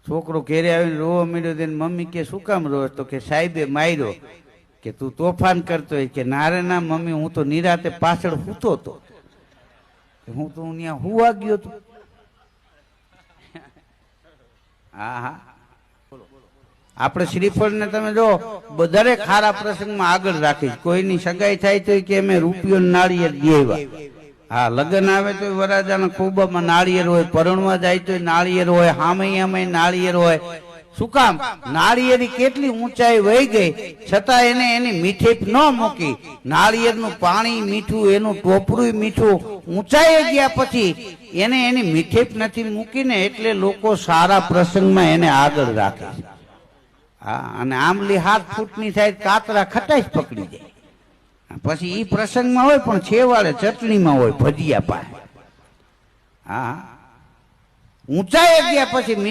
છોકરો ઘેરે આવીને રોવા માંડ્યો તેને મમ્મી કે શું કામ રોવે? તો કે સાહેબે માર્યો. કે તું તોફાન કરતો હોય? કે નારે ના મમ્મી, હું તો નિરાતે પાછળ સૂતો હતો, હું તો ત્યાં હુવા ગયો હતો. હા હા, આપણે શ્રીફળ ને તમે જો દરેક ખારા પ્રસંગમાં આગળ રાખીશ. કોઈની સગાઈ થાય તો કે અમે રૂપિયો નાળિયેર દેવા. હા, લગ્ન આવે તો વરાજાના ખોબામાં નાળિયેર હોય, પરણવા જાય તો નાળિયેર હોય, હામે નાળિયેર હોય. શું કામ? નાળિયેરી કેટલી ઊંચાઈ વહી ગઈ છતાં એને એની મીઠી ન મૂકી. નાળિયેરનું પાણી મીઠું, એનું ટોપરું મીઠું, ઊંચાઈ ગયા પછી એને એની મીઠી નથી મૂકીને એટલે લોકો સારા પ્રસંગમાં એને આગળ રાખે. હા, અને આમલી 7 ફૂટની થાય કાતરા ખટાઈ પકડી જાય. પછી ઈ પ્રસંગમાં હોય પણ છેવાડે ચટણીમાં હોય, ભજીયા પાસે. હા, ઊંચાઈ ગયા પછી